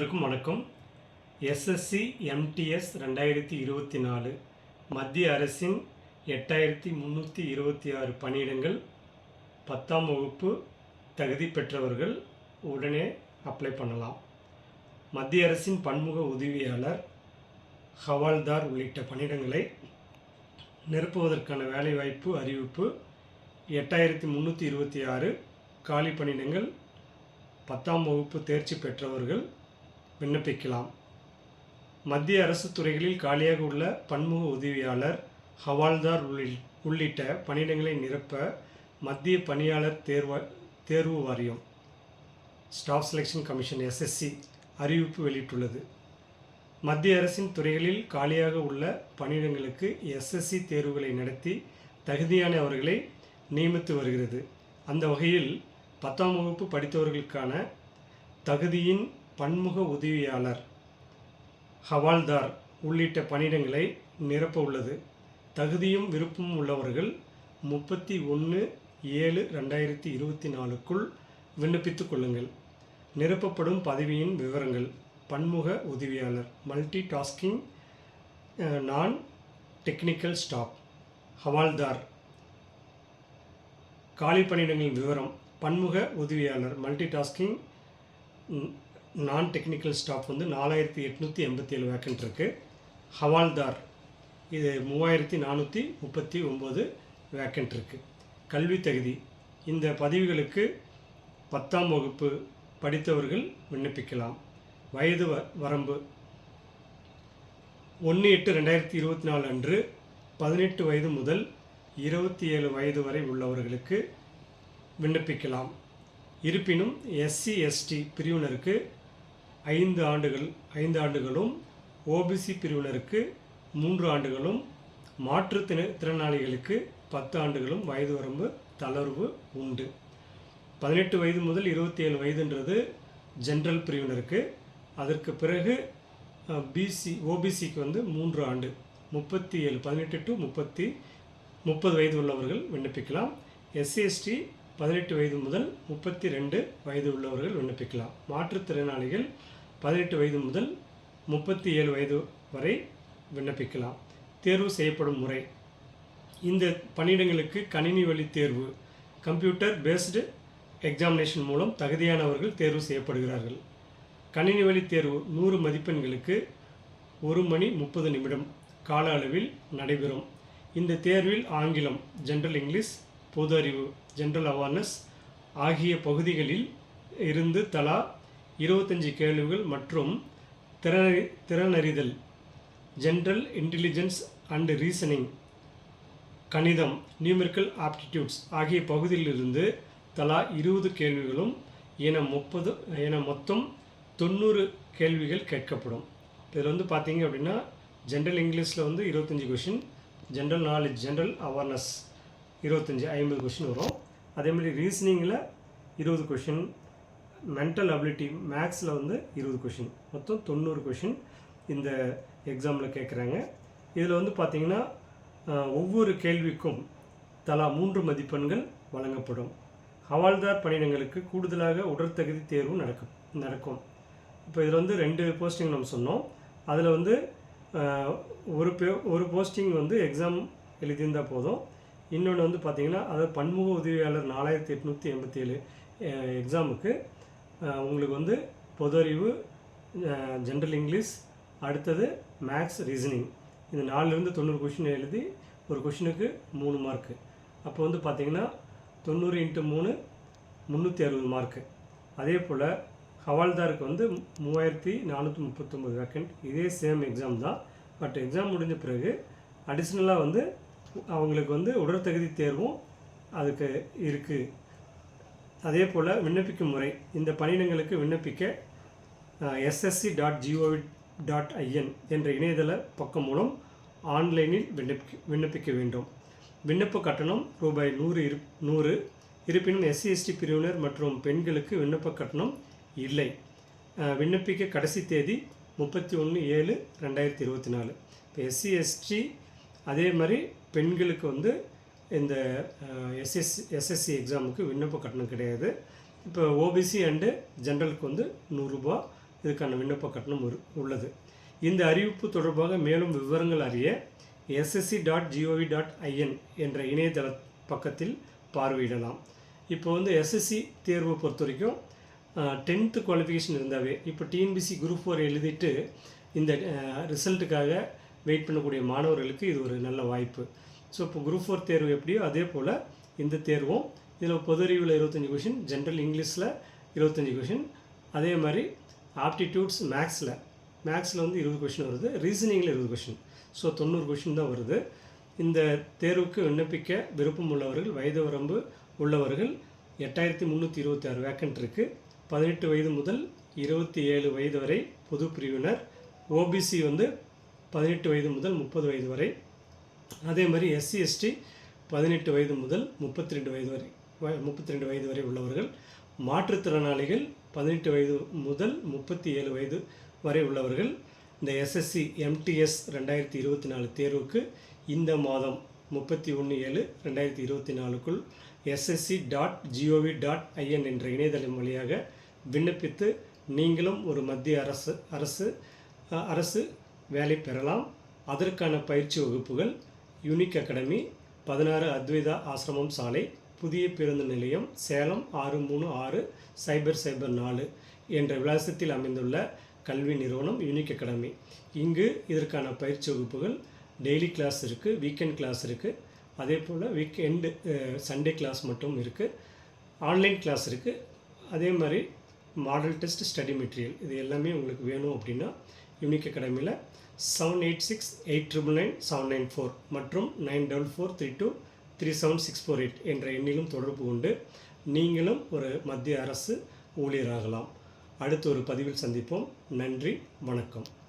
அனைவருக்கும் வணக்கம். SSC MTS 2024 மத்திய அரசின் 8326 பணியிடங்கள் 10ஆம் வகுப்பு தகுதி பெற்றவர்கள் உடனே அப்ளை பண்ணலாம். மத்திய அரசின் பன்முக உதவியாளர், ஹவால்தார் உள்ளிட்ட பணியிடங்களை நிரப்புவதற்கான வேலைவாய்ப்பு அறிவிப்பு 8326 காலி பணியிடங்கள் 10ஆம் வகுப்பு தேர்ச்சி பெற்றவர்கள் விண்ணப்பிக்கலாம். மத்திய அரசு துறைகளில் காலியாக உள்ள பன்முக உதவியாளர், ஹவால்தார் உள்ளிட்ட பணியிடங்களை நிரப்ப மத்திய பணியாளர் தேர்வு வாரியம் ஸ்டாஃப் செலெக்ஷன் கமிஷன் எஸ்எஸ்சி அறிவிப்பு வெளியிட்டுள்ளது. மத்திய அரசின் துறைகளில் காலியாக உள்ள பணியிடங்களுக்கு எஸ்எஸ்சி தேர்வுகளை நடத்தி தகுதியானவர்களை நியமித்து வருகிறது. அந்த வகையில் 10ஆம் வகுப்பு படித்தவர்களுக்கான தகுதியின் பன்முக உதவியாளர், ஹவால்தார் உள்ளிட்ட பணியிடங்களை நிரப்ப உள்ளது. தகுதியும் விருப்பமும் உள்ளவர்கள் 31/7/2024க்குள் விண்ணப்பித்துக் கொள்ளுங்கள். நிரப்பப்படும் பதவியின் விவரங்கள்: பன்முக உதவியாளர், மல்டி டாஸ்கிங் நான் டெக்னிக்கல் ஸ்டாஃப். ஹவால்தார் காலி பணியிடங்களின் விவரம்: பன்முக உதவியாளர் மல்டி டாஸ்கிங் நான் டெக்னிக்கல் ஸ்டாஃப் 4887 வேக்கன்ட் இருக்குது. ஹவால்தார் இது 3439 வேக்கன்ட் இருக்குது. கல்வி தகுதி: இந்த பதவிகளுக்கு 10ஆம் வகுப்பு படித்தவர்கள் விண்ணப்பிக்கலாம். வயது வரம்பு 1/8/2024 அன்று 18 வயது முதல் 27 வயது வரை உள்ளவர்களுக்கு விண்ணப்பிக்கலாம். இருப்பினும் எஸ்சி எஸ்டி பிரிவினருக்கு 5 ஆண்டுகளும், ஓபிசி பிரிவினருக்கு 3 ஆண்டுகளும், மாற்றுத்திறனாளிகளுக்கு 10 ஆண்டுகளும் வயது வரம்பு தளர்வு உண்டு. 18 வயது முதல் 27 வயதுன்றது ஜென்ரல் பிரிவினருக்கு. அதற்கு பிறகு ஓபிசிக்கு 3 ஆண்டு, 37 18 to 30 வயது உள்ளவர்கள் விண்ணப்பிக்கலாம். எஸ்சி எஸ்டி 18 வயது முதல் 32 வயது உள்ளவர்கள் விண்ணப்பிக்கலாம். மாற்றுத்திறனாளிகள் 18 வயது முதல் 37 வயது வரை விண்ணப்பிக்கலாம். தேர்வு செய்யப்படும் முறை: இந்த பணியிடங்களுக்கு கணினி வழி தேர்வு, கம்ப்யூட்டர் பேஸ்டு எக்ஸாமினேஷன் மூலம் தகுதியானவர்கள் தேர்வு செய்யப்படுகிறார்கள். கணினி வழி தேர்வு 100 மதிப்பெண்களுக்கு 1 மணி 30 நிமிடம் கால அளவில் நடைபெறும். இந்த தேர்வில் ஆங்கிலம், ஜென்ரல் இங்கிலீஷ், பொது அறிவு, ஜென்ரல் அவேர்னஸ் ஆகிய பகுதிகளில் இருந்து தலா 25 கேள்விகள் மற்றும் திறனறிதல், ஜென்ரல் இன்டெலிஜென்ஸ் அண்ட் ரீசனிங், கணிதம், நியூமெரிக்கல் ஆப்டிடியூட்ஸ் ஆகிய பகுதியிலிருந்து தலா 20 கேள்விகளும் என மொத்தம் 90 கேள்விகள் கேட்கப்படும். இதில் பார்த்தீங்க அப்படின்னா ஜென்ரல் இங்கிலீஷில் 25 question, general knowledge, general awareness 50 question வரும். அதேமாதிரி ரீசனிங்கில் 20 கொஷின், மென்டல் அபிலிட்டி மேக்ஸில் 20 கொஷின், மொத்தம் 90 கொஷின் இந்த எக்ஸாமில் கேட்குறாங்க. இதில் பார்த்தீங்கன்னா ஒவ்வொரு கேள்விக்கும் தலா 3 மதிப்பெண்கள் வழங்கப்படும். ஹவால்தார் பணியிடங்களுக்கு கூடுதலாக உடற்தகுதி தேர்வு நடக்கும். இப்போ இதில் 2 போஸ்டிங் நம்ம சொன்னோம். அதில் ஒரு போஸ்டிங் எக்ஸாம் எழுதியிருந்தால் போதும். இன்னொன்று பார்த்தீங்கன்னா அதாவது பன்முக உதவியாளர் 4887 எக்ஸாமுக்கு உங்களுக்கு பொது அறிவு, ஜென்ரல் இங்கிலீஷ், அடுத்தது மேக்ஸ், ரீசனிங், இந்த 4லேருந்து 90 கொஷின் எழுதி ஒரு கொஷினுக்கு 3 மார்க்கு. அப்போ பார்த்தீங்கன்னா 90 × 3 360 மார்க்கு. அதே போல் ஹவால்தாருக்கு 3439 வேக்கன்ட். இதே சேம் எக்ஸாம் தான். பட் எக்ஸாம் முடிஞ்ச பிறகு அடிஷ்னலாக அவங்களுக்கு உடற்தகுதி தேர்வும் அதுக்கு இருக்குது. அதே போல் விண்ணப்பிக்கும் முறை: இந்த பணியிடங்களுக்கு விண்ணப்பிக்க ssc.gov.in என்ற இணையதள பக்கம் மூலம் ஆன்லைனில் விண்ணப்பிக்க வேண்டும். விண்ணப்ப கட்டணம் ரூபாய் 100. இருப்பினும் எஸ்சி எஸ்டி பிரிவினர் மற்றும் பெண்களுக்கு விண்ணப்ப கட்டணம் இல்லை. விண்ணப்பிக்க கடைசி தேதி 31/7/2024. இப்போ எஸ்சி எஸ்டி அதே மாதிரி பெண்களுக்கு இந்த எஸ்எஸ்சி எக்ஸாமுக்கு விண்ணப்ப கட்டணம் கிடையாது. இப்போ ஓபிசி அண்டு ஜென்ரலுக்கு 100 ரூபா, இதுக்கான விண்ணப்ப கட்டணம் உள்ளது. இந்த அறிவிப்பு தொடர்பாக மேலும் விவரங்கள் அறிய ssc.gov.in என்ற இணையதள பக்கத்தில் பார்வையிடலாம். இப்போ வந்து எஸ்எஸ்சி தேர்வை பொறுத்த வரைக்கும் 10th குவாலிஃபிகேஷன் இருந்தாவே, இப்போ டிஎன்பிசி குரூப் 4 எழுதிட்டு இந்த ரிசல்ட்டுக்காக வெயிட் பண்ணக்கூடிய மாணவர்களுக்கு இது ஒரு நல்ல வாய்ப்பு. ஸோ இப்போ குரூப் 4 தேர்வு எப்படியோ அதே போல் இந்த தேர்வும், இதில் பொது அறிவில் 25 கொஷின், ஜென்ரல் இங்கிலீஷில் 25 கொஷின், அதே மாதிரி ஆப்டிடியூட்ஸ் மேக்ஸில் வந்து 20 கொஷின் வருது, ரீசனிங்கில் 20 கொஷின். ஸோ 90 கொஷின் தான் வருது. இந்த தேர்வுக்கு விண்ணப்பிக்க விருப்பம் உள்ளவர்கள், வயது வரம்பு உள்ளவர்கள் 8326 வேக்கன்ட் இருக்குது. 18 வயது முதல் 27 வயது வரை பொது பிரிவினர், ஓபிசி வந்து 18 வயது முதல் 30 வயது வரை, அதே மாதிரி எஸ்சி எஸ்டி 18 வயது முதல் 32 வயது வரை உள்ளவர்கள், மாற்றுத்திறனாளிகள் 18 வயது முதல் 37 வயது வரை உள்ளவர்கள் இந்த எஸ்எஸ்சி எம்டிஎஸ் 2024 தேர்வுக்கு இந்த மாதம் 31/7/2024க்குள் ssc.gov.in என்ற இணையதளம் வழியாக விண்ணப்பித்து நீங்களும் ஒரு மத்திய அரசு வேலை பெறலாம். அதற்கான பயிற்சி வகுப்புகள் யூனிக் அகாடமி, 16 அத்வைதா ஆசிரமம் சாலை, புதிய பேருந்து நிலையம், சேலம் 636-004 என்ற விலாசத்தில் அமைந்துள்ள கல்வி நிறுவனம் யூனிக் அகாடமி. இங்கு இதற்கான பயிற்சி வகுப்புகள் டெய்லி கிளாஸ் இருக்குது, வீக்கெண்ட் கிளாஸ் இருக்குது, அதே போல் வீக்கெண்டு சண்டே கிளாஸ் மட்டும் இருக்குது, ஆன்லைன் கிளாஸ் இருக்குது. அதே மாதிரி மாடல் டெஸ்ட், ஸ்டடி மெட்டீரியல் இது எல்லாமே உங்களுக்கு வேணும் அப்படின்னா யூனிக் அகாடமியில் 7868999794 மற்றும் 9443237648 என்ற எண்ணிலும் தொடர்பு கொண்டு நீங்களும் ஒரு மத்திய அரசு ஊழியராகலாம். அடுத்த ஒரு பதிவில் சந்திப்போம். நன்றி, வணக்கம்.